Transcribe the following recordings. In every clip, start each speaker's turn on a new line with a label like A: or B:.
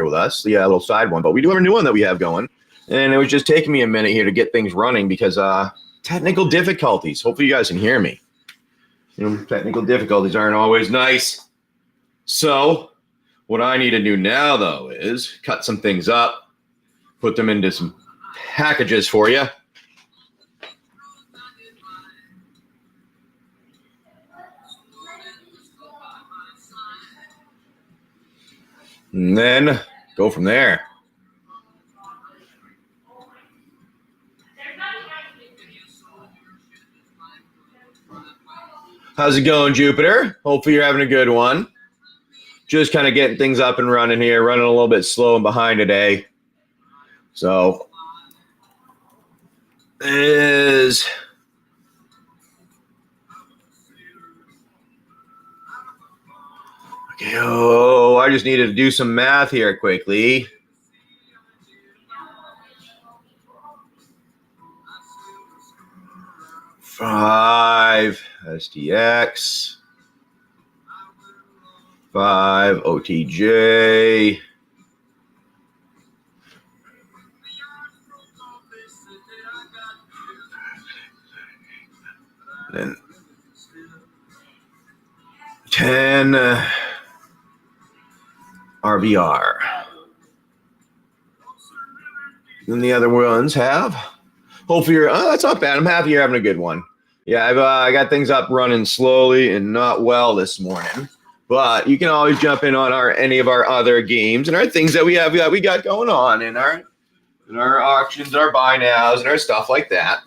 A: with us. Yeah, a little side one, but we do have a new one that we have going. And it was just taking me a minute here to get things running because technical difficulties. Hopefully you guys can hear me. Technical difficulties aren't always nice. So what I need to do now, though, is cut some things up, put them into some packages for you. And then go from there. How's it going, Jupiter? Hopefully you're having a good one. Just kind of getting things up and running here, running a little bit slow and behind today. So is okay. Oh, I just needed to do some math here quickly. Five SDX, 5 OTJ, then 10 RVR. Then the other ones have. Hopefully you're, that's not bad. I'm happy you're having a good one. Yeah, I got things up running slowly and not well this morning. But you can always jump in on any of our other games and our things that we got going on in our auctions, our buy nows, and our stuff like that.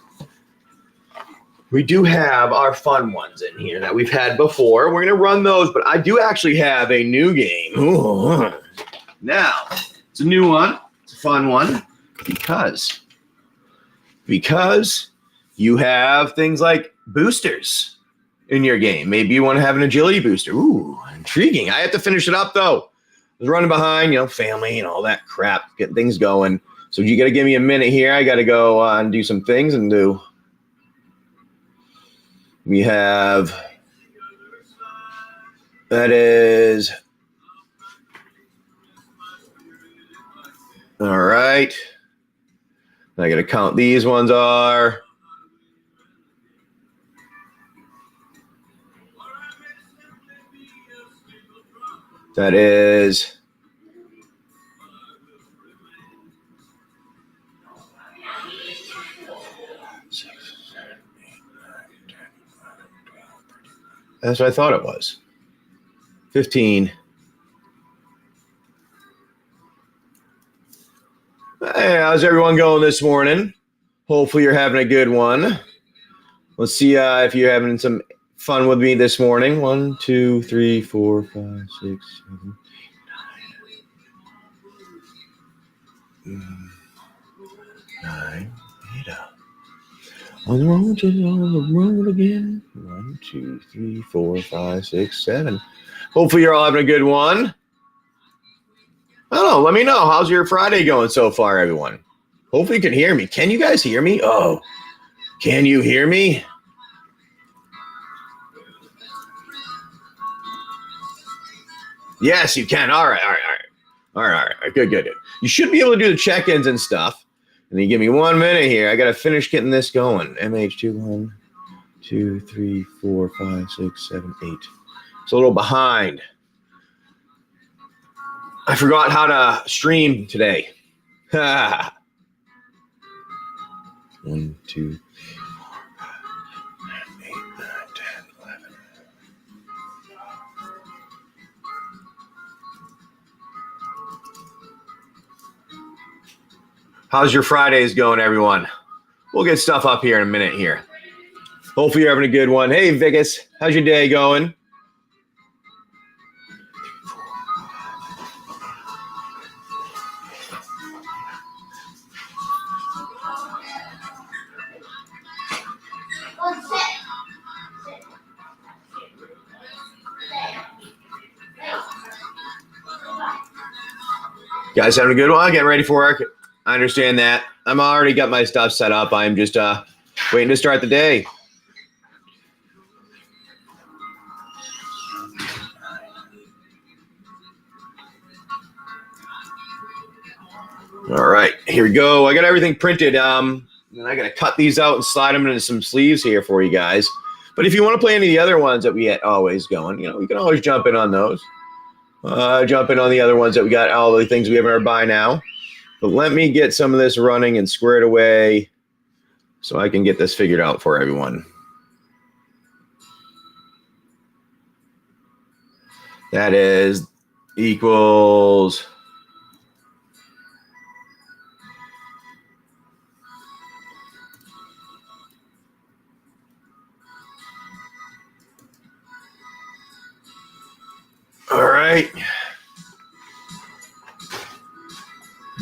A: We do have our fun ones in here that we've had before. We're gonna run those, but I do actually have a new game. Ooh. Now, it's a new one. It's a fun one because you have things like boosters in your game. Maybe you want to have an agility booster. Ooh, intriguing. I have to finish it up, though. I was running behind, family and all that crap, getting things going. So you got to give me a minute here. I got to go and do some things and do. We have, that is, all right. I got to count these ones are. That is. That's what I thought it was. 15. Hey, how's everyone going this morning? Hopefully you're having a good one. Let's see if you're having some fun with me this morning. 1, 2, 3, 4, 5, 6, 7, 8, 9, 8. On the road again. 1, 2, 3, 4, 5, 6, 7. Hopefully you're all having a good one. I don't know. Let me know. How's your Friday going so far, everyone? Hopefully you can hear me. Can you guys hear me? Oh, can you hear me? Yes, you can. All right. Good. You should be able to do the check-ins and stuff. And you give me 1 minute here. I got to finish getting this going. MH2, 1, 2, 3, 4, 5, 6, 7, 8. It's a little behind. I forgot how to stream today. 1, 2, 3, 4, 5, 8, 9, 10, 11. How's your Fridays going, everyone? We'll get stuff up here in a minute here. Hopefully you're having a good one. Hey, Vegas, how's your day going? Guys having a good one? Getting ready for work? I understand that. I'm already got my stuff set up. I'm just waiting to start the day. All right, here we go. I got everything printed. And I got to cut these out and slide them into some sleeves here for you guys. But if you want to play any of the other ones that we had always going, you can always jump in on those. Jump in on the other ones that we got, all the things we have in our buy now. But let me get some of this running and squared away so I can get this figured out for everyone. That is equals... All right.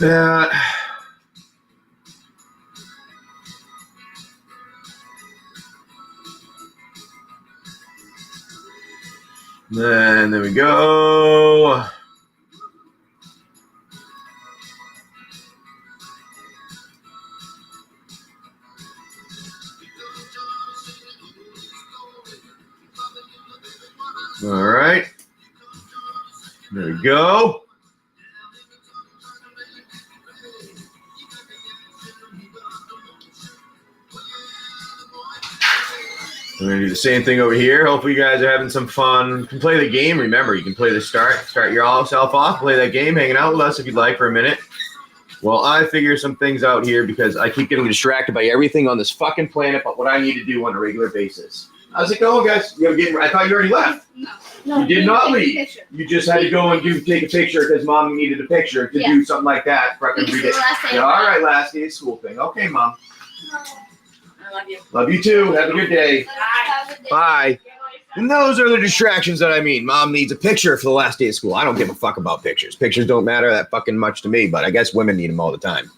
A: That. And there we go. All right. There we go. I'm going to do the same thing over here. Hopefully you guys are having some fun. You can play the game. Remember, you can play the start yourself off, play that game, hanging out with us if you'd like for a minute. Well, I figure some things out here because I keep getting distracted by everything on this fucking planet but what I need to do on a regular basis. How's it going, guys? I thought you already left.
B: No,
A: you did not leave. You just had to go and take a picture because Mom needed a picture to do something like that. All right, last day of school thing. Okay, Mom.
B: I love you.
A: Love you too. Have a good day.
B: Bye.
A: Bye. And those are the distractions that I mean. Mom needs a picture for the last day of school. I don't give a fuck about pictures. Pictures don't matter that fucking much to me, but I guess women need them all the time.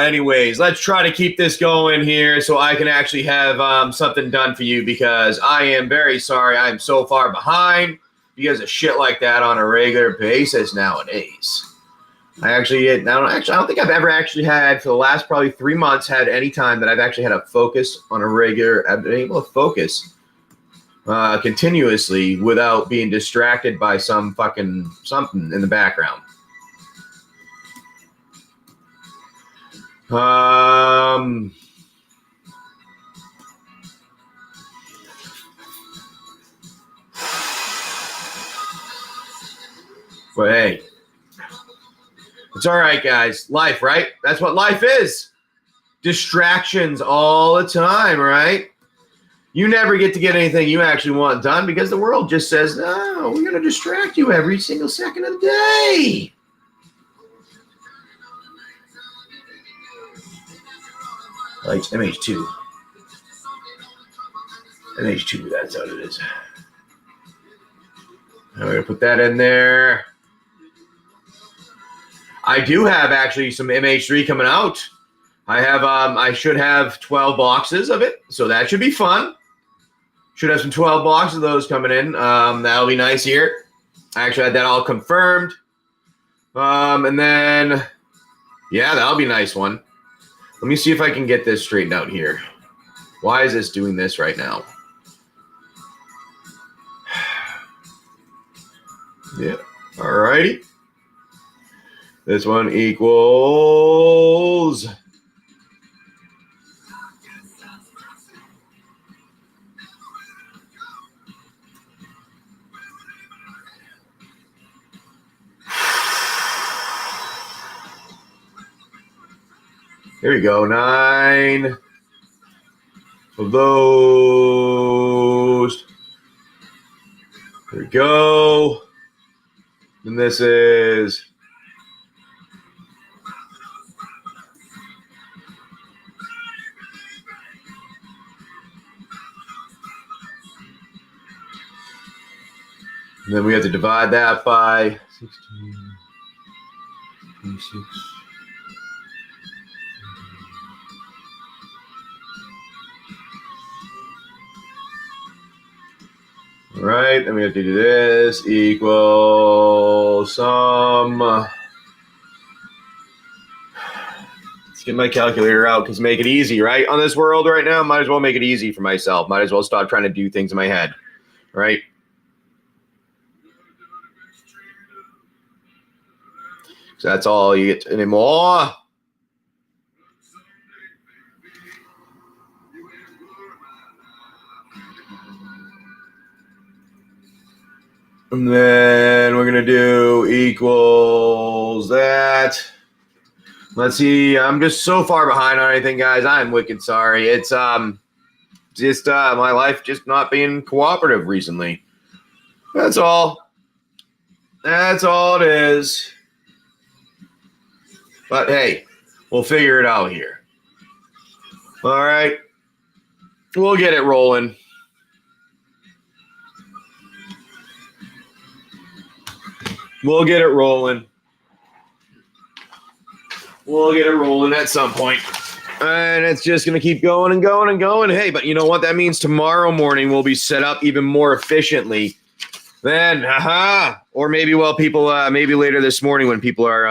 A: Anyways, let's try to keep this going here so I can actually have something done for you because I am very sorry I'm so far behind because of shit like that on a regular basis nowadays. I don't think I've ever actually had for the last probably 3 months had any time that I've actually had a focus on a regular. I've been able to focus continuously without being distracted by some fucking something in the background. But hey, it's all right, guys. Life, right? That's what life is. Distractions all the time, right? You never get to get anything you actually want done because the world just says, no, we're going to distract you every single second of the day. Like MH2. MH2, that's what it is. I'm going to put that in there. I do have actually some MH3 coming out. I should have 12 boxes of it, so that should be fun. Should have some 12 boxes of those coming in. That'll be nice here. I actually had that all confirmed. And then, yeah, that'll be a nice one. Let me see if I can get this straightened out here. Why is this doing this right now? Yeah, all righty. This one equals... There we go, 9 of those. There we go. And this is... And then we have to divide that by 16, 26. All right, then we have to do this equals some. Let's get my calculator out because make it easy, right? On this world right now, might as well make it easy for myself. Might as well stop trying to do things in my head, right? That's all you get anymore. And then we're going to do equals that. Let's see. I'm just so far behind on anything, guys. I'm wicked sorry. It's just my life just not being cooperative recently. That's all. That's all it is. But hey, we'll figure it out here. All right. We'll get it rolling. We'll get it rolling. We'll get it rolling at some point. And it's just going to keep going and going and going. Hey, but you know what? That means tomorrow morning we'll be set up even more efficiently. Then, or maybe people, maybe later this morning when people are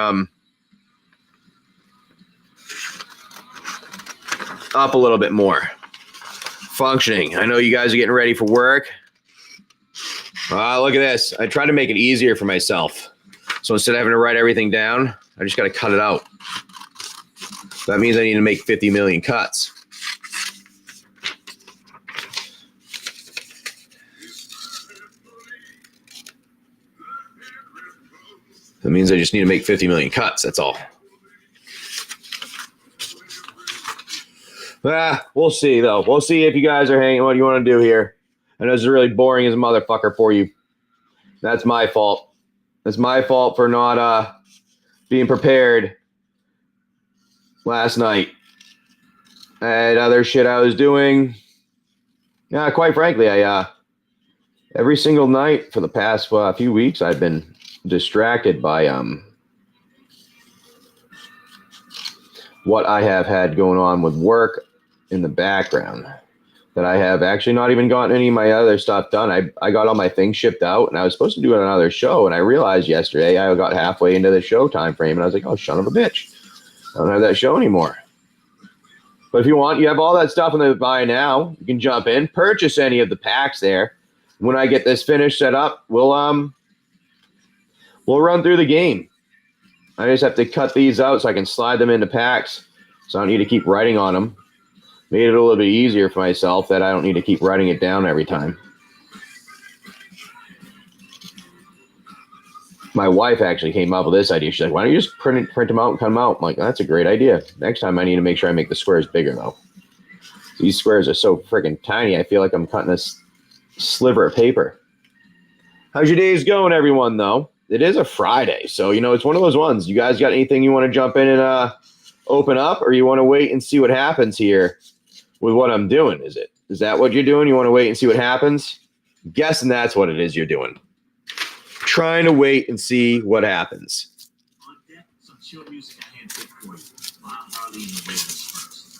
A: up a little bit more, functioning. I know you guys are getting ready for work. Look at this. I tried to make it easier for myself. So instead of having to write everything down, I just got to cut it out. That means I need to make 50 million cuts. That means I just need to make 50 million cuts. That's all. We'll see, though. We'll see if you guys are hanging. What do you want to do here? I know this is really boring as a motherfucker for you. That's my fault. It's my fault for not being prepared last night. I had other shit I was doing. Yeah, quite frankly, I every single night for the past few weeks, I've been distracted by what I have had going on with work in the background. That I have actually not even gotten any of my other stuff done. I got all my things shipped out, and I was supposed to do another show, and I realized yesterday I got halfway into the show time frame, and I was like, oh, son of a bitch. I don't have that show anymore. But if you want, you have all that stuff in the buy now. You can jump in, purchase any of the packs there. When I get this finished set up, we'll run through the game. I just have to cut these out so I can slide them into packs, so I don't need to keep writing on them. Made it a little bit easier for myself that I don't need to keep writing it down every time. My wife actually came up with this idea. She's like, why don't you just print them out and cut them out? I'm like, that's a great idea. Next time I need to make sure I make the squares bigger, though. These squares are so freaking tiny, I feel like I'm cutting a sliver of paper. How's your days going, everyone, though? It is a Friday, so, it's one of those ones. You guys got anything you want to jump in and open up, or you want to wait and see what happens here with what I'm doing? Is that what you're doing? You want to wait and see what happens? I'm guessing that's what it is you're doing. Trying to wait and see what happens.
C: On deck, some chill music I handpicked for you. Bob Marley and the Raiders first.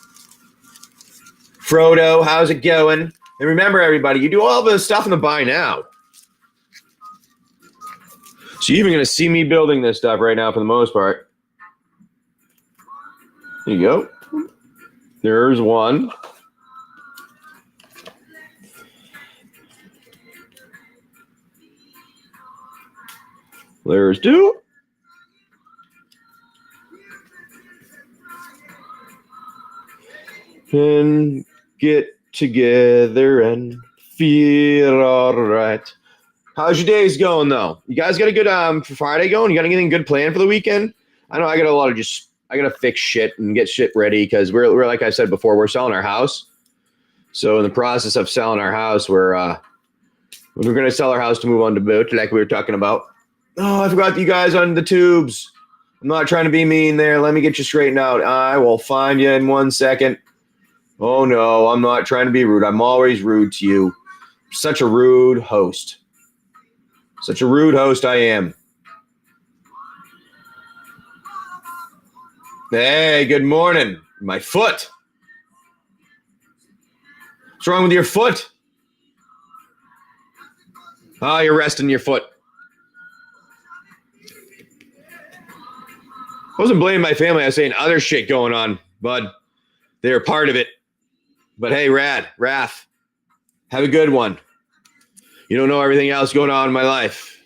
A: Frodo, how's it going? And remember, everybody, you do all the stuff in the buy now. So you're even going to see me building this stuff right now for the most part. There you go. There's one. There's two. And get together and feel all right. How's your days going, though? You guys got a good Friday going? You got anything good planned for the weekend? I know I got a lot of I got to fix shit and get shit ready because we're like I said before, we're selling our house. So in the process of selling our house, we're going to sell our house to move on to boat, like we were talking about. Oh, I forgot you guys on the tubes. I'm not trying to be mean there. Let me get you straightened out. I will find you in 1 second. Oh, no, I'm not trying to be rude. I'm always rude to you. Such a rude host. Such a rude host I am. Hey, good morning. My foot. What's wrong with your foot? Oh, you're resting your foot. I wasn't blaming my family. I was saying other shit going on, bud. They're part of it. But hey, Raph, have a good one. You don't know everything else going on in my life.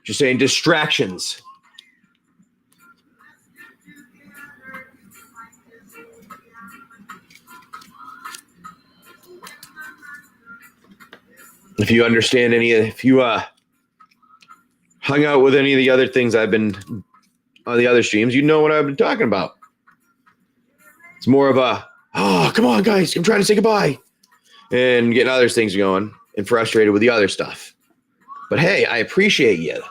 A: Just saying distractions. if you understand if you hung out with any of the other things I've been on the other streams, you know what I've been talking about. It's more of a, oh, come on, guys, I'm trying to say goodbye, and getting other things going and frustrated with the other stuff. But hey, I appreciate you.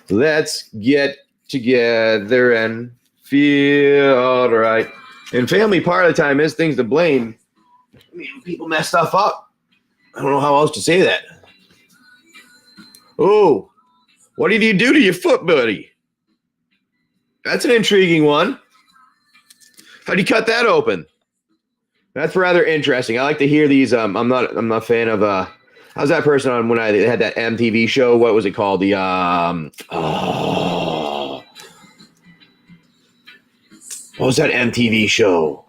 A: Let's get together and feel all right. And family part of the time is things to blame. I mean, people mess stuff up. I don't know how else to say that. Oh, what did you do to your foot, buddy? That's an intriguing one. How'd you cut that open? That's rather interesting. I like to hear these. I'm not a fan of how's that person on when I had that MTV show? What was it called? The what was that MTV show?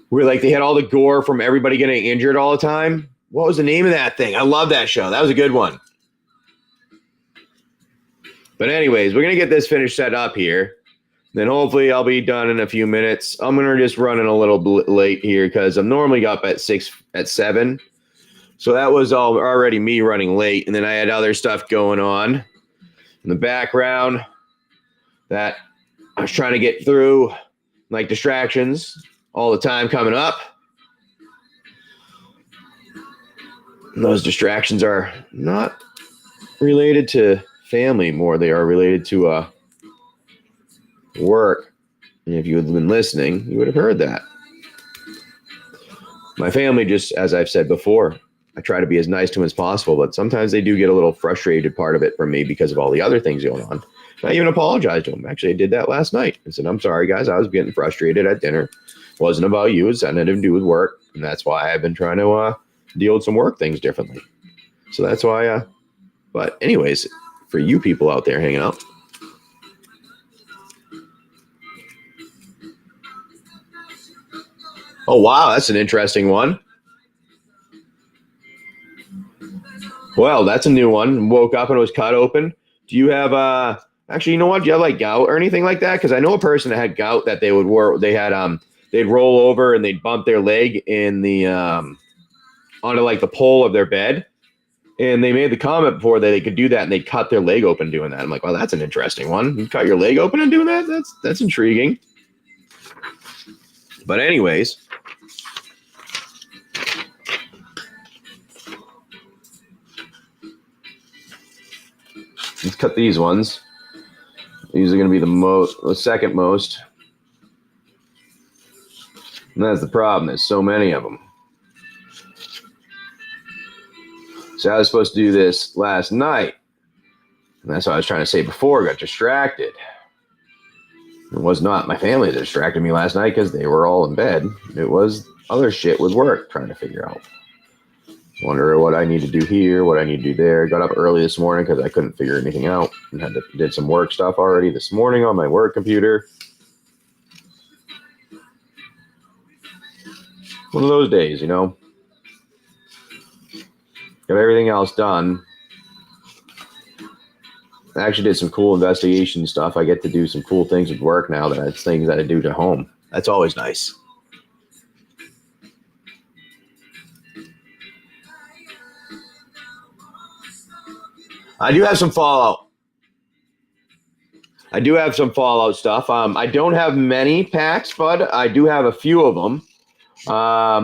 A: Where like they had all the gore from everybody getting injured all the time. What was the name of that thing? I love that show. That was a good one. But anyways, we're gonna get this finished set up here. Then hopefully I'll be done in a few minutes. I'm gonna just run in a little late here because I'm normally up at 7. So that was already me running late, and then I had other stuff going on in the background that I was trying to get through, like distractions all the time coming up. And those distractions are not related to family more. They are related to work. And if you had been listening, you would have heard that. My family, just as I've said before, I try to be as nice to them as possible, but sometimes they do get a little frustrated part of it from me because of all the other things going on. I even apologized to them. Actually, I did that last night. I said, I'm sorry, guys. I was getting frustrated at dinner. It wasn't about you. It had nothing to do with work. And that's why I've been trying to deal with some work things differently. So that's why. But anyways, for you people out there hanging out, oh, wow, that's an interesting one. Well, that's a new one. Woke up and it was cut open. Do you have actually, you know what? Do you have like gout or anything like that? Because I know a person that had gout that they would work. They had they'd roll over and they'd bump their leg in the onto like the pole of their bed. And they made the comment before that they could do that and they cut their leg open doing that. I'm like, well, that's an interesting one. You cut your leg open and doing that? That's intriguing. But anyways. Let's cut these ones. These are going to be the second most. And that's the problem. There's so many of them. So I was supposed to do this last night. And that's what I was trying to say before. I got distracted. It was not my family that distracted me last night because they were all in bed. It was other shit with work trying to figure out. Wonder what I need to do here, what I need to do there. Got up early this morning because I couldn't figure anything out and did some work stuff already this morning on my work computer. One of those days, you know. Got everything else done. I actually did some cool investigation stuff. I get to do some cool things with work now that's things that I do to home. That's always nice. I do have some Fallout. I do have some Fallout stuff. I don't have many packs, but I do have a few of them.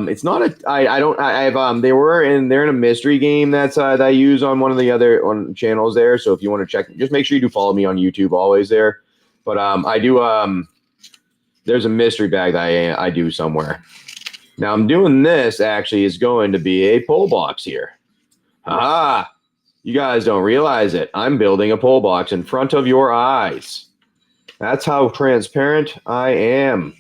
A: It's not a. I don't. I have. They're in a mystery game that I use on one of the other channels there. So if you want to check, just make sure you do follow me on YouTube always there. But I do. There's a mystery bag that I do somewhere. Now I'm doing this. Actually, is going to be a pull box here. Aha. You guys don't realize it. I'm building a pull box in front of your eyes. That's how transparent I am.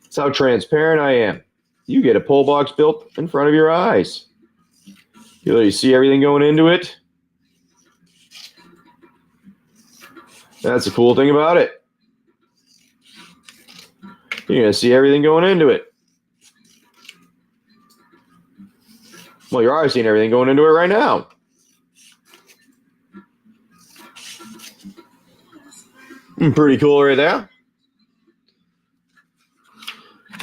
A: That's how transparent I am. You get a pull box built in front of your eyes. You literally see everything going into it. That's the cool thing about it. You're going to see everything going into it. Well, you're already seeing everything going into it right now. Pretty cool right there.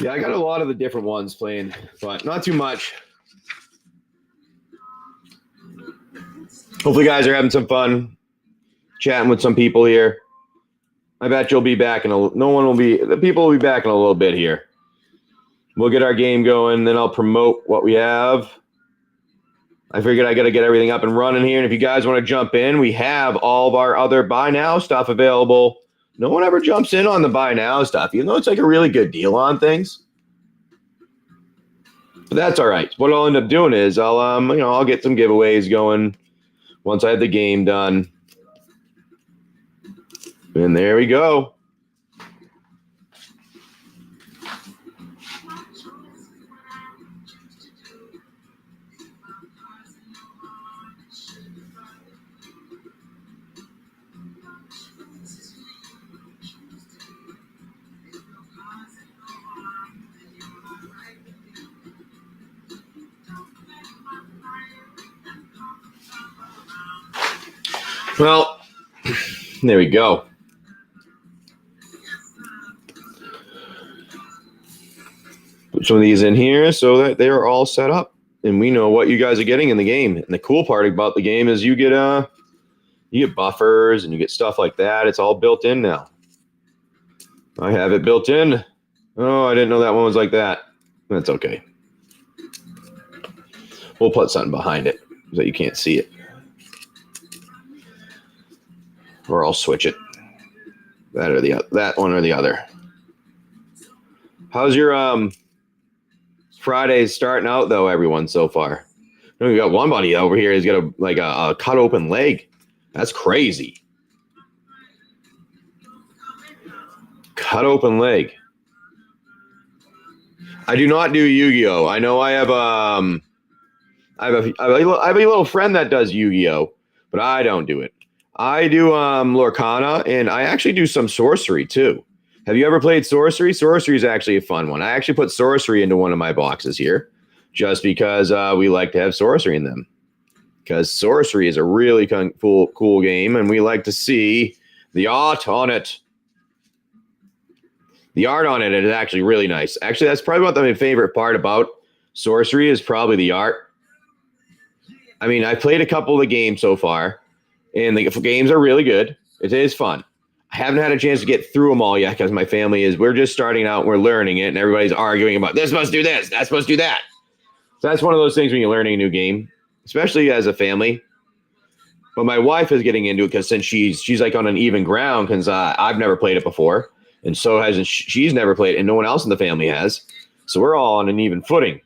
A: Yeah, I got a lot of the different ones playing, but not too much. Hopefully, you guys are having some fun chatting with some people here. I bet you'll be back in the people will be back in a little bit here. We'll get our game going, then I'll promote what we have. I figured I got to get everything up and running here. And if you guys want to jump in, we have all of our other buy now stuff available. No one ever jumps in on the buy now stuff, even though it's like a really good deal on things. But that's all right. What I'll end up doing is I'll get some giveaways going once I have the game done. And there we go. Well, there we go. Put some of these in here so that they are all set up and we know what you guys are getting in the game. And the cool part about the game is you get buffers and you get stuff like that. It's all built in now. I have it built in. Oh, I didn't know that one was like that. That's okay. We'll put something behind it so you can't see it. Or I'll switch it. That one or the other. How's your Fridays starting out though, everyone, so far? We got one buddy over here. He's got a cut open leg. That's crazy. Cut open leg. I do not do Yu-Gi-Oh. I know I have I have a little friend that does Yu-Gi-Oh, but I don't do it. I do Lorcana, and I actually do some sorcery too. Have you ever played sorcery? Sorcery is actually a fun one. I actually put sorcery into one of my boxes here just because we like to have sorcery in them. Because sorcery is a really cool game, and we like to see the art on it. The art on it is actually really nice. Actually, that's probably what my favorite part about sorcery is probably the art. I mean, I played a couple of the games so far, and the games are really good. It is fun. I haven't had a chance to get through them all yet because my family we're just starting out and we're learning it, and everybody's arguing about this must do this, that's supposed to do that. So that's one of those things when you're learning a new game, especially as a family. But my wife is getting into it because since she's like on an even ground because I've never played it before, and so hasn't she's never played it, and no one else in the family has. So we're all on an even footing.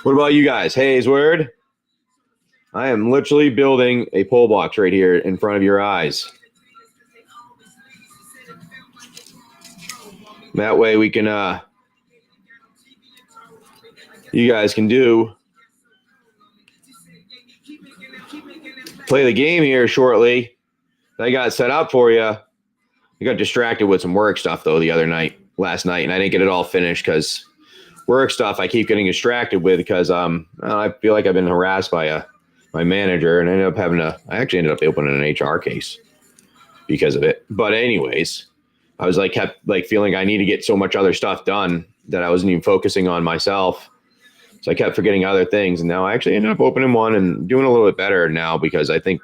A: What about you guys? Hayes Word? I am literally building a pole box right here in front of your eyes. That way we can, you guys can play the game here shortly. I got set up for you. I got distracted with some work stuff though last night, and I didn't get it all finished because work stuff I keep getting distracted with because I feel like I've been harassed by my manager, and I actually ended up opening an HR case because of it. But anyways, I was kept feeling I need to get so much other stuff done that I wasn't even focusing on myself. So I kept forgetting other things, and now I actually ended up opening one and doing a little bit better now because I think,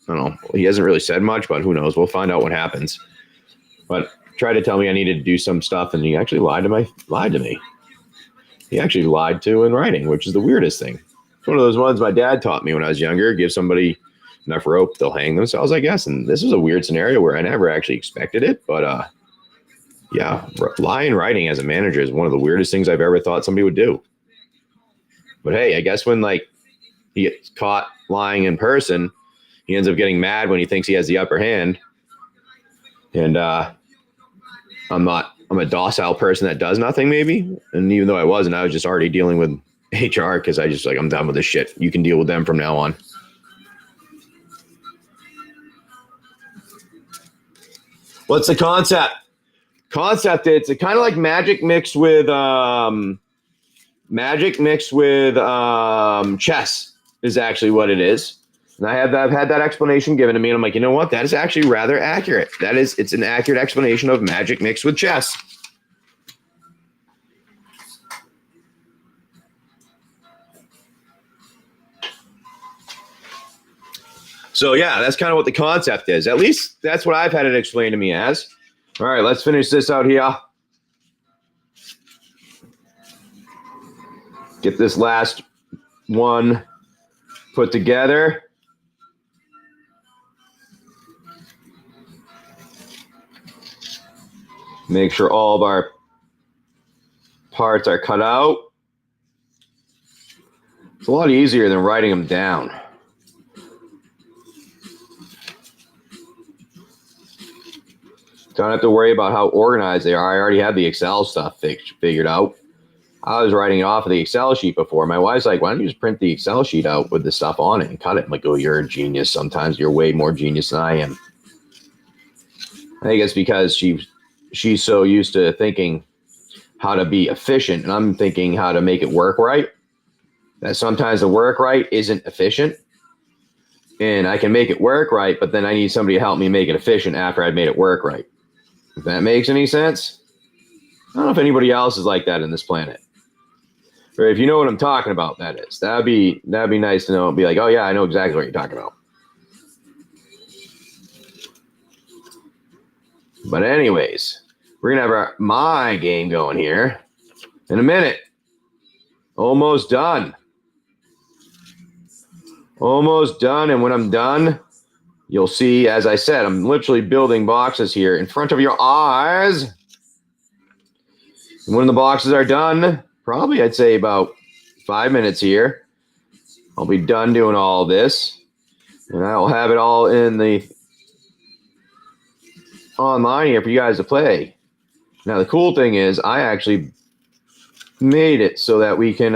A: I don't know, he hasn't really said much, but who knows? We'll find out what happens. But tried to tell me I needed to do some stuff, and he actually lied to me. He actually lied to in writing, which is the weirdest thing. It's one of those ones my dad taught me when I was younger. Give somebody enough rope, they'll hang themselves, I guess. And this was a weird scenario where I never actually expected it. But yeah, lie in writing as a manager is one of the weirdest things I've ever thought somebody would do. But hey, I guess when he gets caught lying in person, he ends up getting mad when he thinks he has the upper hand. And I'm a docile person that does nothing, maybe. And even though I wasn't, I was just already dealing with HR because I'm done with this shit. You can deal with them from now on. What's the concept? It's kind of like Magic mixed with chess is actually what it is. And I've had that explanation given to me, and I'm like, you know what? That is actually rather accurate. It's an accurate explanation of magic mixed with chess. So yeah, that's kind of what the concept is. At least that's what I've had it explained to me as. All right, let's finish this out here. Get this last one put together. Make sure all of our parts are cut out. It's a lot easier than writing them down. Don't have to worry about how organized they are. I already have the Excel stuff figured out. I was writing it off of the Excel sheet before. My wife's like, why don't you just print the Excel sheet out with the stuff on it and cut it? I'm like, oh, you're a genius. Sometimes you're way more genius than I am. I think it's because she's so used to thinking how to be efficient, and I'm thinking how to make it work right. That sometimes the work right isn't efficient, and I can make it work right, but then I need somebody to help me make it efficient after I've made it work right. If that makes any sense. I don't know if anybody else is like that in this planet. Or if you know what I'm talking about, that is. That'd be nice to know. Be like, oh yeah, I know exactly what you're talking about. But anyways, we're gonna have my game going here in a minute. Almost done. Almost done. And when I'm done, you'll see, as I said, I'm literally building boxes here in front of your eyes. And when the boxes are done, probably I'd say about 5 minutes here, I'll be done doing all of this. And I'll have it all in the online here for you guys to play. Now, the cool thing is I actually made it so that we can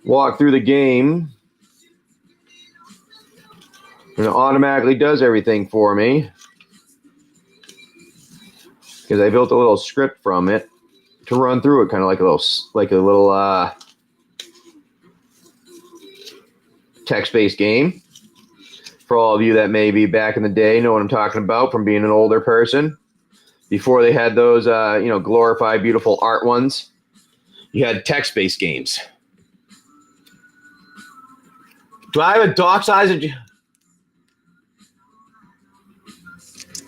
A: walk through the game. And it automatically does everything for me because I built a little script from it to run through it, kind of like a little text-based game. For all of you that may be back in the day, know what I'm talking about from being an older person. Before they had those, glorified, beautiful art ones, you had text-based games. Do I have a dock size?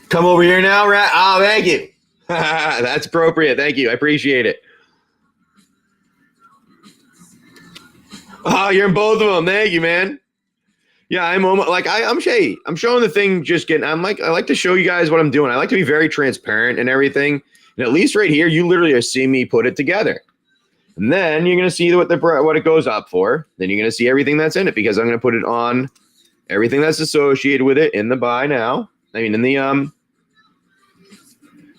A: Come over here now, Rat. Oh, thank you. That's appropriate. Thank you. I appreciate it. Oh, you're in both of them. Thank you, man. Yeah, I'm Shay. I'm showing the thing I like to show you guys what I'm doing. I like to be very transparent and everything. And at least right here, you literally are seeing me put it together. And then you're going to see what it goes up for. Then you're going to see everything that's in it because I'm going to put it on everything that's associated with it in the buy now. I mean, I'm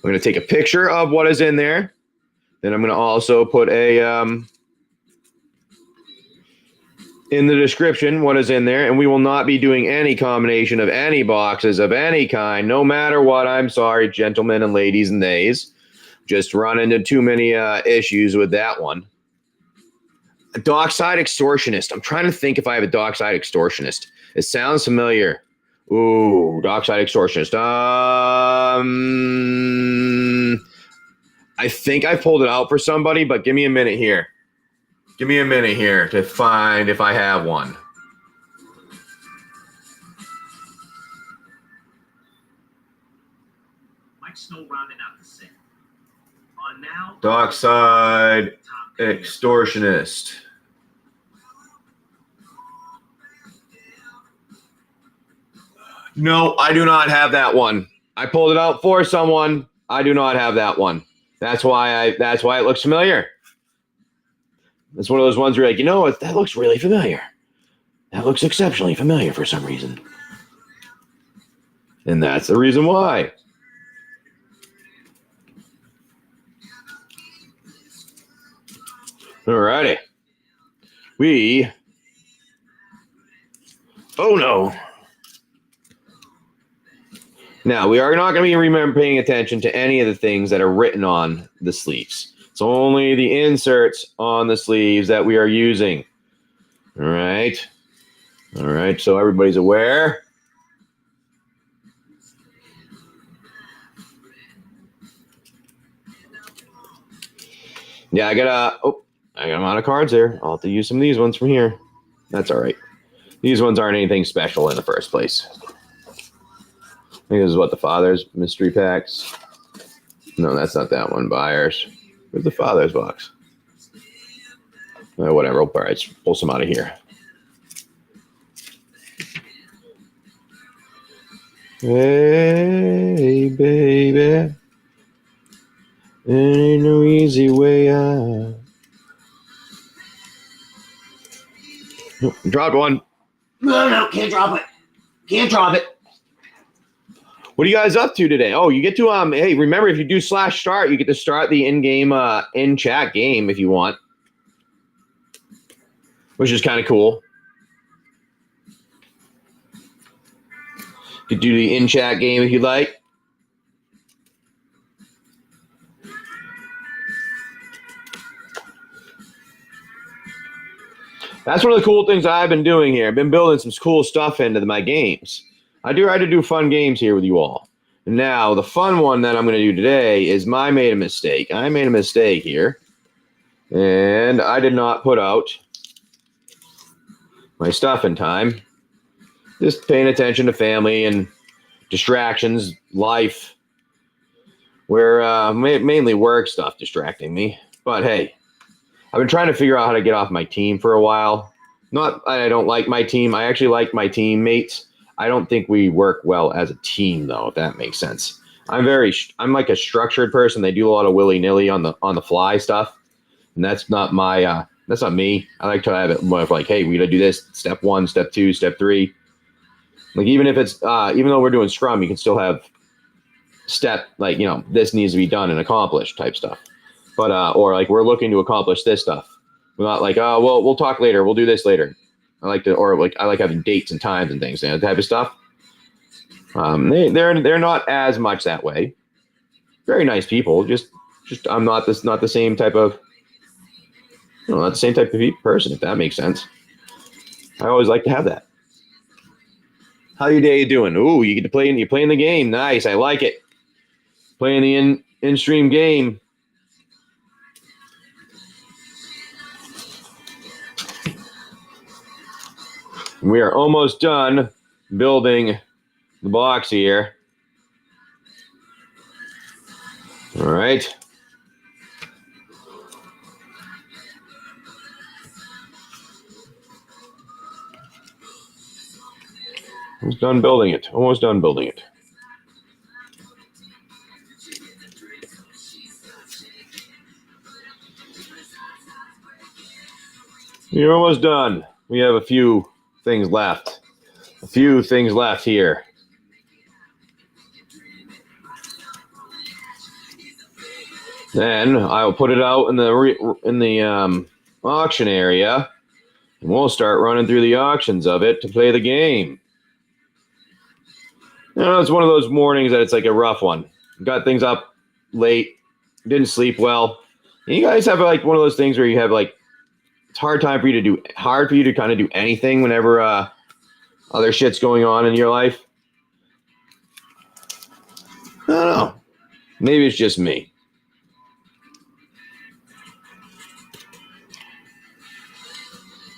A: going to take a picture of what is in there. Then I'm going to also put in the description what is in there, and we will not be doing any combination of any boxes of any kind, no matter what. I'm sorry, gentlemen and ladies and theys. Just run into too many issues with that one. A dockside extortionist. I'm trying to think if I have a dockside extortionist. It sounds familiar. Ooh, dockside extortionist. I think I pulled it out for somebody, but give me a minute here. Give me a minute here to find if I have one.
C: Mike Snow rounding out the set. On now,
A: Dockside extortionist. No, I do not have that one. I pulled it out for someone. I do not have that one. That's why it looks familiar. It's one of those ones where you're like, that looks really familiar. That looks exceptionally familiar for some reason. And that's the reason why. Alrighty. Oh no. Now, we are not going to be paying attention to any of the things that are written on the sleeves. It's only the inserts on the sleeves that we are using. All right. All right, so everybody's aware. Yeah, I got them out of cards there. I'll have to use some of these ones from here. That's all right. These ones aren't anything special in the first place. I think this is what the Father's mystery packs. No, that's not that one. Buyers. Where's the Father's box? Whatever. All right, let's pull some out of here. Hey, baby. Ain't no easy way out. Dropped one.
C: No, can't drop it. Can't drop it.
A: What are you guys up to today? Oh, you get to hey, remember if you do /start, you get to start the in-game in-chat game if you want. Which is kind of cool. You could do the in-chat game if you'd like. That's one of the cool things I've been doing here. I've been building some cool stuff into my games. I try to do fun games here with you all. Now, the fun one that I'm going to do today is I made a mistake. I made a mistake here. And I did not put out my stuff in time. Just paying attention to family and distractions, life. Where mainly work stuff distracting me. But hey, I've been trying to figure out how to get off my team for a while. Not I don't like my team. I actually like my teammates. I don't think we work well as a team, though, if that makes sense. I'm like a structured person. They do a lot of willy-nilly on the fly stuff, and that's not me. I like to have it more of like, hey, we gotta do this. Step 1, step 2, step 3. Like even if it's even though we're doing Scrum, you can still have step like this needs to be done and accomplished type stuff. But or like we're looking to accomplish this stuff. We're not like well we'll talk later. We'll do this later. I like having dates and times and things, that type of stuff. They're not as much that way. Very nice people. Just I'm not the same type of not the same type of person, if that makes sense. I always like to have that. How your day doing? Ooh, you get to play. You're playing the game. Nice. I like it. Playing the in-stream game. We are almost done building the box here. All right. Almost done building it. Almost done building it. You're almost done. We have a few things left. A few things left here. Then I'll put it out in the auction area, and we'll start running through the auctions of it to play the game. It's one of those mornings that it's like a rough one. Got things up late, didn't sleep well. And you guys have like one of those things where you have like it's hard for you to kind of do anything whenever other shit's going on in your life. I don't know. Maybe it's just me.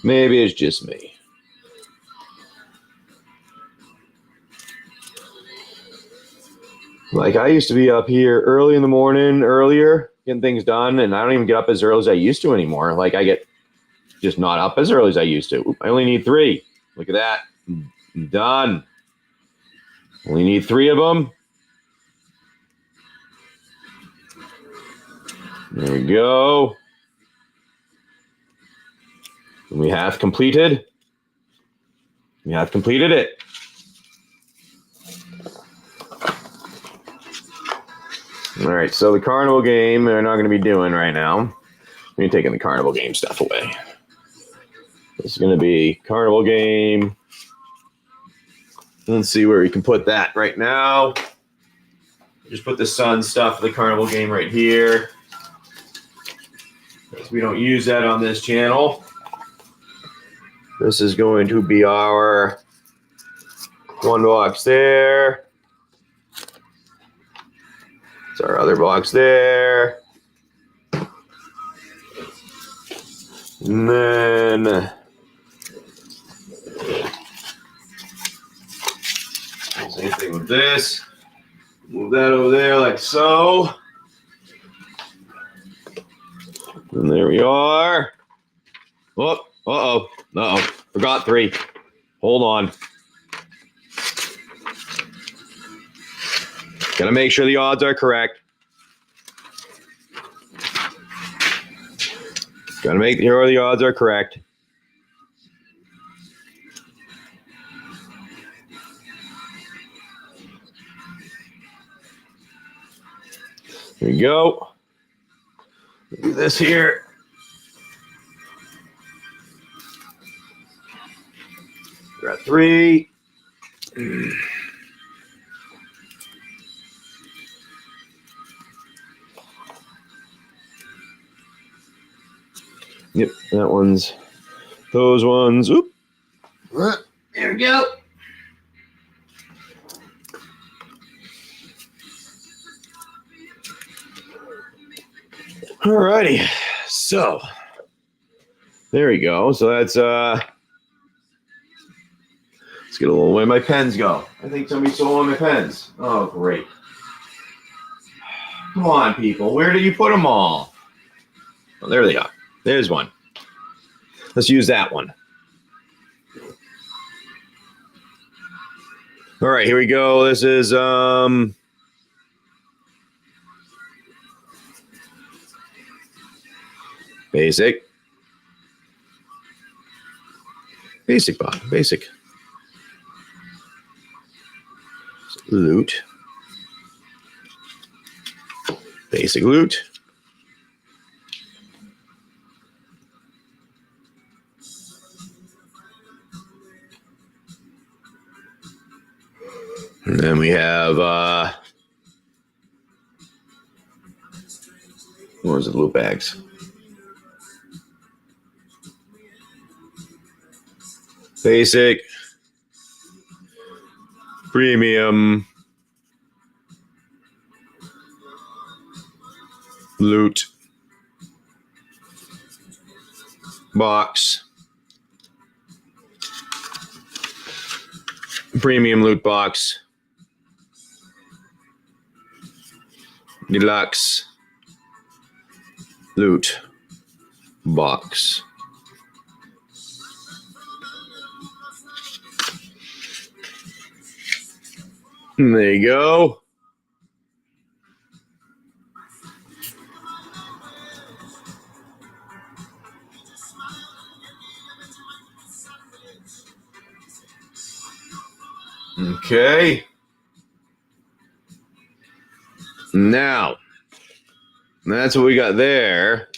A: Maybe it's just me. Like I used to be up here early in the morning, earlier, getting things done, and I don't even get up as early as I used to anymore. Like I get just not up as early as I used to. Oop, I only need 3. Look at that. I'm done. Only need 3 of them. There we go. And we have completed. We have completed it. All right, so the carnival game we're not going to be doing right now. We're taking the carnival game stuff away. This is going to be carnival game. Let's see where we can put that right now. Just put the sun stuff for the carnival game right here. We don't use that on this channel. This is going to be our one box there. It's our other box there. And then same thing with this. Move that over there like so. And there we are. Oh, uh-oh. Uh-oh. Forgot 3. Hold on. Gotta make sure the odds are correct. Gotta make sure the odds are correct. Here we go. Do this here. Got 3. Yep, that one's those ones. Oop. There we go. Alrighty. So there we go. So that's let's get a little where my pens go. I think somebody stole my pens. Oh, great. Come on, people. Where did you put them all? Oh, there they are. There's one. Let's use that one. All right, here we go. This is basic. Basic bot. Basic. Loot. Basic loot. And then we have what was it? Loot bags. Basic. Premium. Loot. Box. Premium loot box. Deluxe loot box. And there you go. Okay. Now, that's what we got there.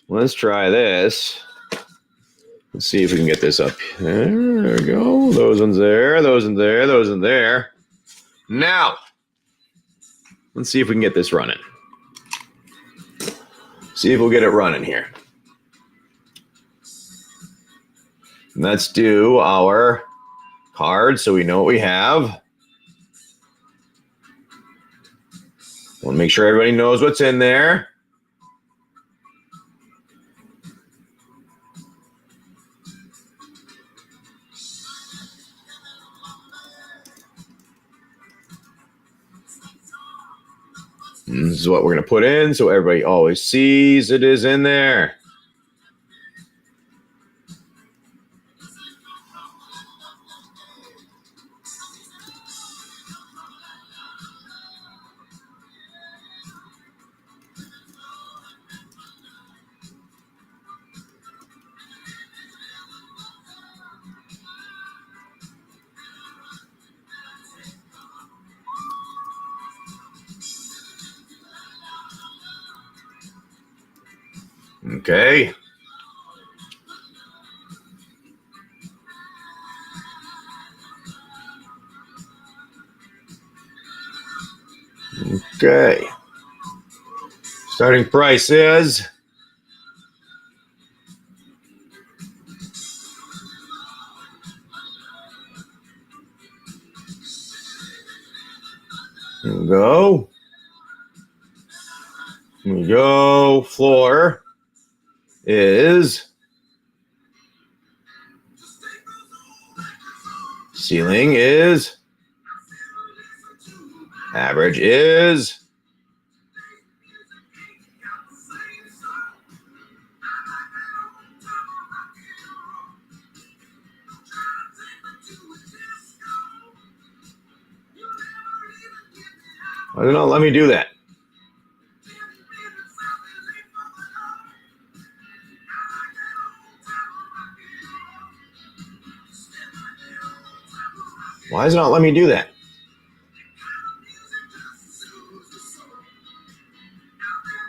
A: Let's try this. Let's see if we can get this up. There we go. Those ones there, those ones there, those ones there. Now, let's see if we can get this running. See if we'll get it running here. Let's do our cards so we know what we have. Want to make sure everybody knows what's in there. And this is what we're going to put in so everybody always sees it is in there. Okay. Okay. Starting price is Here we go. Here we go. Floor is. Ceiling is. Average is. Why did it not let me do that? Why does it not let me do that?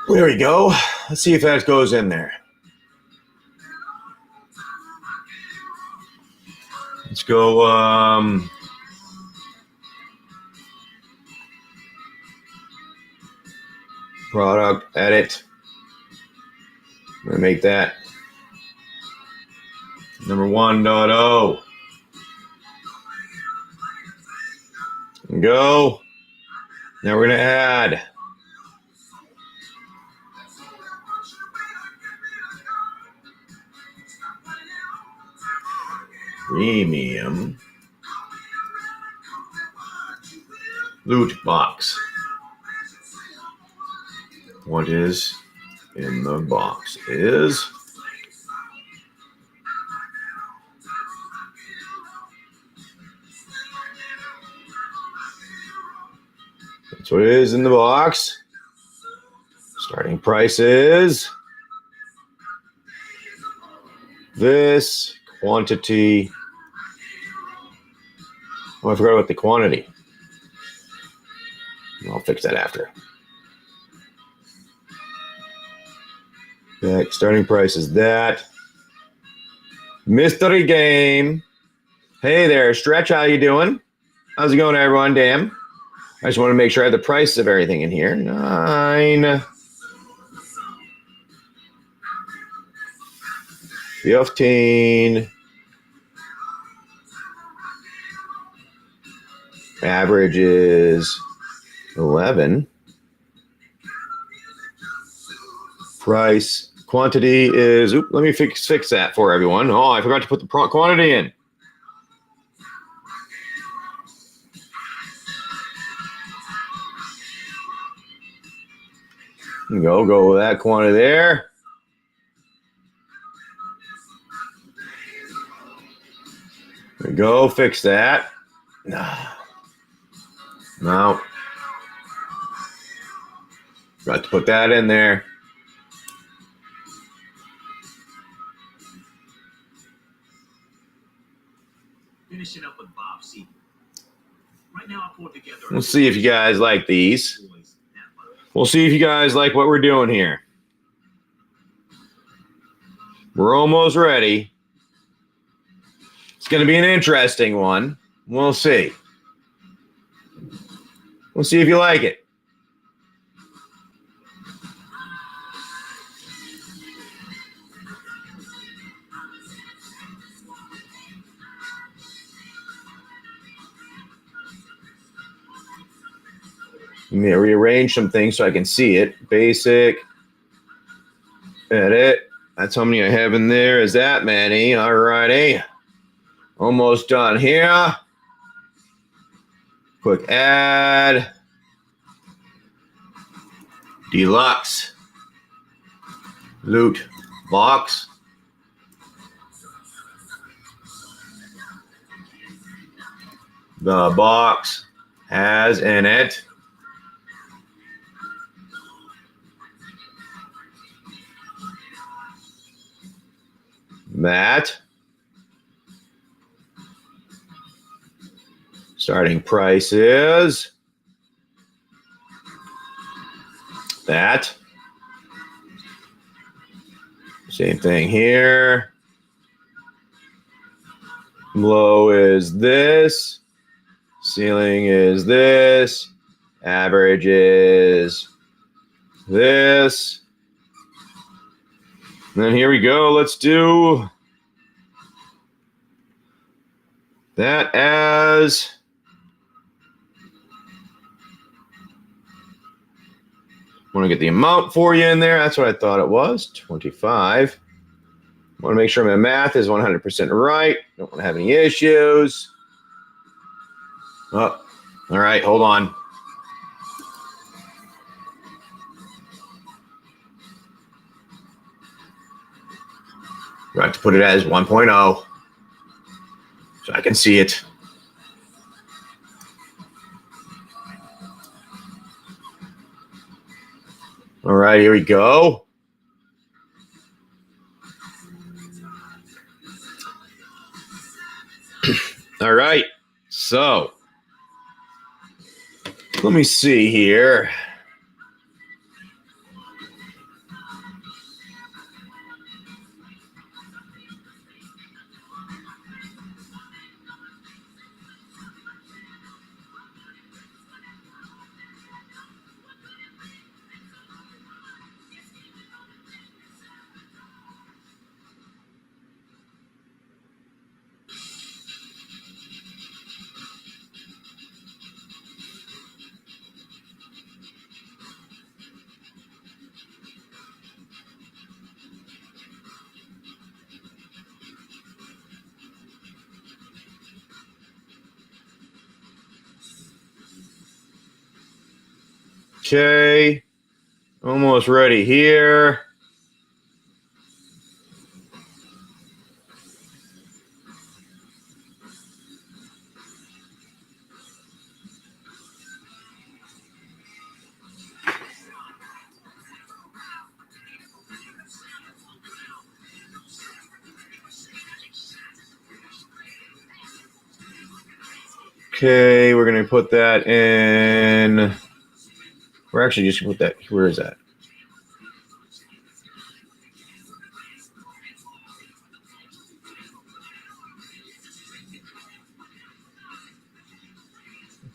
A: There we go. Let's see if that goes in there. Let's go. Product, edit. I'm going to make that number 1.0. Go. Now we're going to add. Premium loot box. What is in the box is that's what is in the box. Starting price is this quantity. Oh, I forgot about the quantity. I'll fix that after. Okay, starting price is that. Mystery game. Hey there, Stretch. How you doing? How's it going, everyone? Damn. I just want to make sure I have the price of everything in here. 9. 15. Average is 11. Price quantity is, let me fix that for everyone. Oh, I forgot to put the quantity in. Go with that quantity there. There we go, fix that. No. Got to put that in there.
C: Finishing up with Bob C. Right now, I pulled together.
A: We'll see if you guys like these. We'll see if you guys like what we're doing here. We're almost ready. It's going to be an interesting one. We'll see. We'll see if you like it. Let me rearrange some things so I can see it. Basic. Edit. That's how many I have in there. Is that many? All righty. Almost done here. Quick add. Deluxe. Loot box. The box has in it that. Starting price is that. Same thing here. Low is this. Ceiling is this. Average is this. And then here we go. Let's do that as want to get the amount for you in there. That's what I thought it was, 25. I want to make sure my math is 100% right. Don't want to have any issues. Oh, all right, hold on. I have to put it as 1.0 so I can see it. All right, here we go. All right, so let me see here. Okay, almost ready here. Okay, we're going to put that in. We're actually just going to put that. Where is that?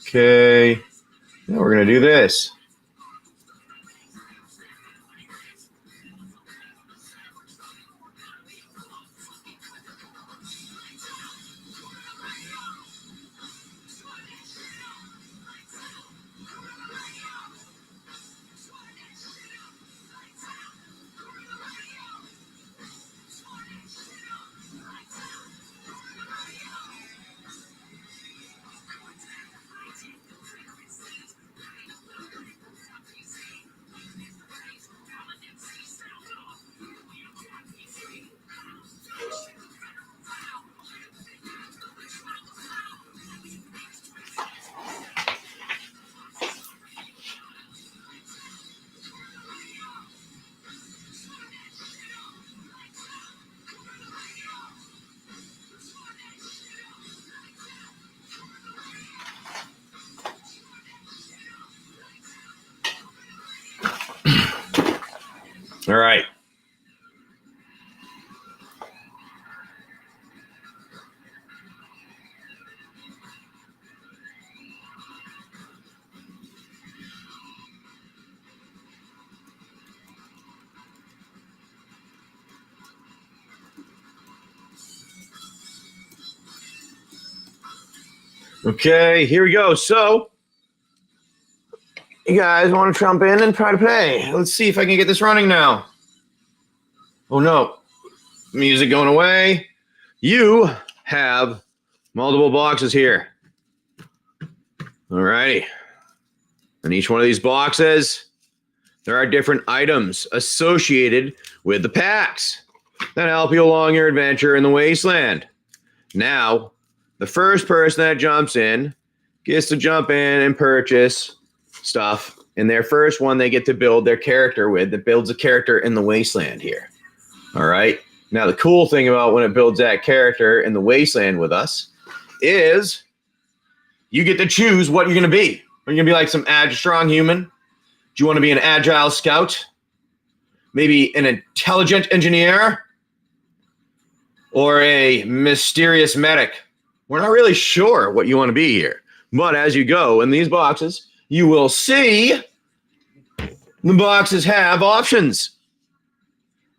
A: Okay, now we're going to do this. All right. Okay, here we go. So, you guys want to jump in and try to play? Let's see if I can get this running now. Oh no, music going away. You have multiple boxes here. All righty. In each one of these boxes, there are different items associated with the packs that help you along your adventure in the wasteland. Now, the first person that jumps in gets to jump in and purchase stuff. And their first one they get to build their character with that builds a character in the wasteland here. All right. Now, the cool thing about when it builds that character in the wasteland with us is you get to choose what you're going to be. Are you going to be like some strong human? Do you want to be an agile scout? Maybe an intelligent engineer? Or a mysterious medic? We're not really sure what you want to be here. But as you go in these boxes, you will see the boxes have options.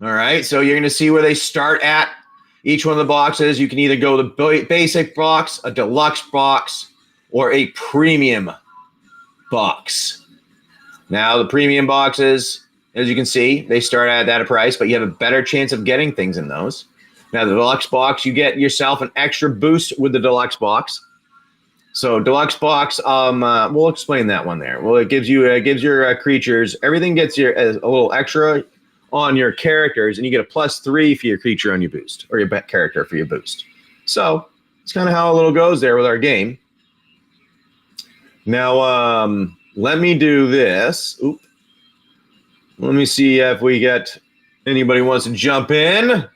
A: All right, so you're going to see where they start at. Each one of the boxes, you can either go the basic box, a deluxe box, or a premium box. Now, the premium boxes, as you can see, they start at that price, but you have a better chance of getting things in those. Now, the deluxe box, you get yourself an extra boost with the deluxe box. So, deluxe box, we'll explain that one there. Well, it gives your creatures, everything gets a little extra on your characters, and you get a +3 for your creature on your boost, or your character for your boost. So, it's kind of how a little goes there with our game. Now, let me do this. Oop. Let me see if we get anybody wants to jump in.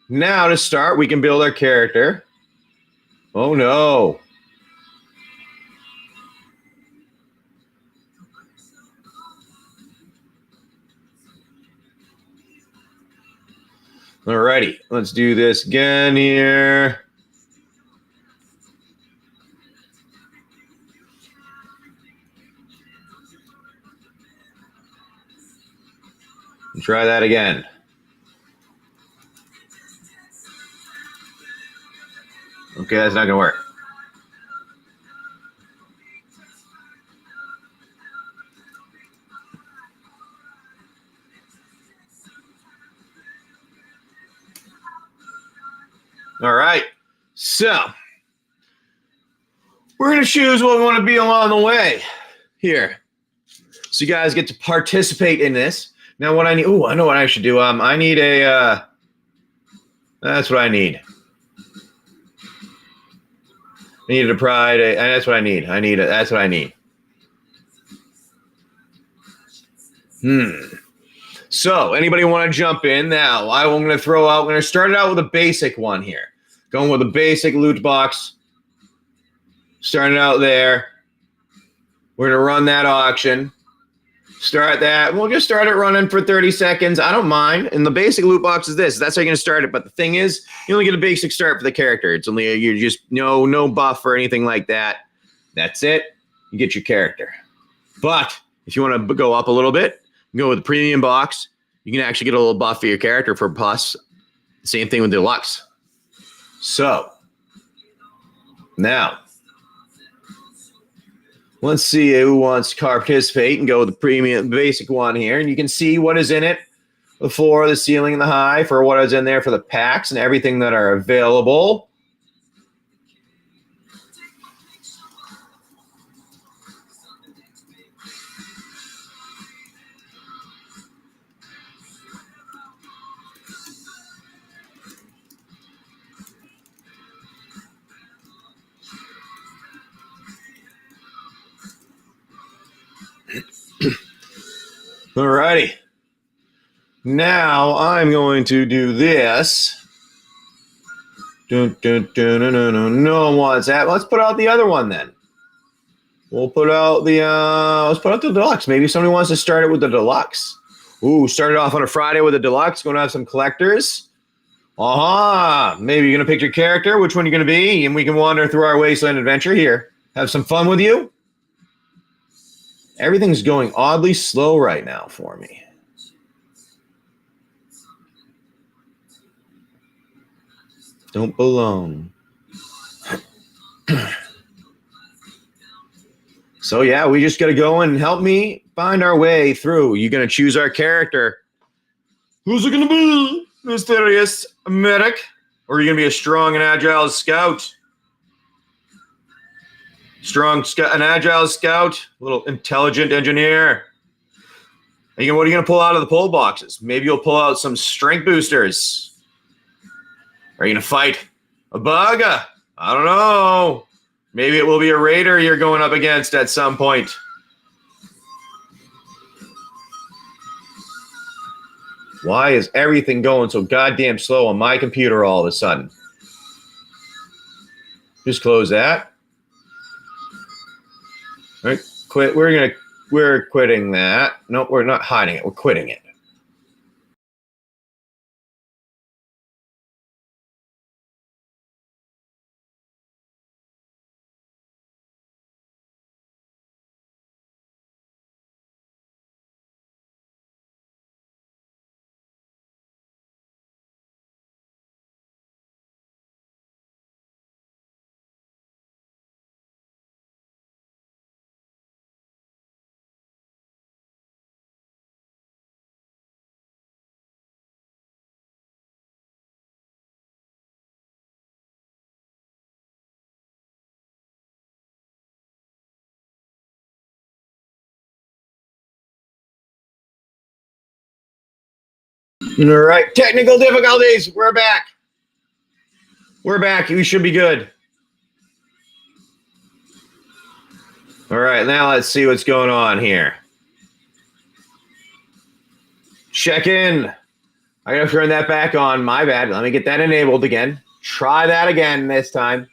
A: Now, to start, we can build our character. Oh, no. Alrighty, let's do this again here. Try that again. Okay, that's not gonna work. All right, so we're gonna choose what we want to be along the way here. So you guys get to participate in this. Now, what I need, I know what I should do. I need that's what I need. I need a pride, and that's what I need. That's what I need. So, anybody want to jump in now? I'm going to start it out with a basic one here. Going with a basic loot box. Starting out there. We're going to run that auction. Start that. We'll just start it running for 30 seconds. I don't mind. And the basic loot box is this. That's how you're going to start it. But the thing is, you only get a basic start for the character. It's only, you're just no buff or anything like that. That's it. You get your character. But if you want to go up a little bit, go with the premium box. You can actually get a little buff for your character for plus. Same thing with deluxe. So, now, let's see who wants to participate and go with the premium basic one here. And you can see what is in it. The floor, the ceiling, and the high for what is in there for the packs and everything that are available. Alrighty. Now I'm going to do this. No one wants that. Let's put out the other one then. We'll put out the let's put out the deluxe. Maybe somebody wants to start it with the deluxe. Ooh, started off on a Friday with a deluxe. Going to have some collectors. Maybe you're gonna pick your character. Which one you're gonna be, and we can wander through our wasteland adventure here. Have some fun with you. Everything's going oddly slow right now for me. Don't belong. So yeah, we just got to go and help me find our way through. You're going to choose our character. Who's it going to be? Mysterious medic? Or are you going to be a strong and agile scout? An agile scout, a little intelligent engineer. What are you going to pull out of the pull boxes? Maybe you'll pull out some strength boosters. Are you going to fight a bug? I don't know. Maybe it will be a raider you're going up against at some point. Why is everything going so goddamn slow on my computer all of a sudden? Just close that. All right, quit. We're quitting that. No, we're not hiding it. We're quitting it. All right, technical difficulties. We're back. We're back. We should be good. All right, now let's see what's going on here. Check in. I gotta turn that back on. My bad. Let me get that enabled again. Try that again this time.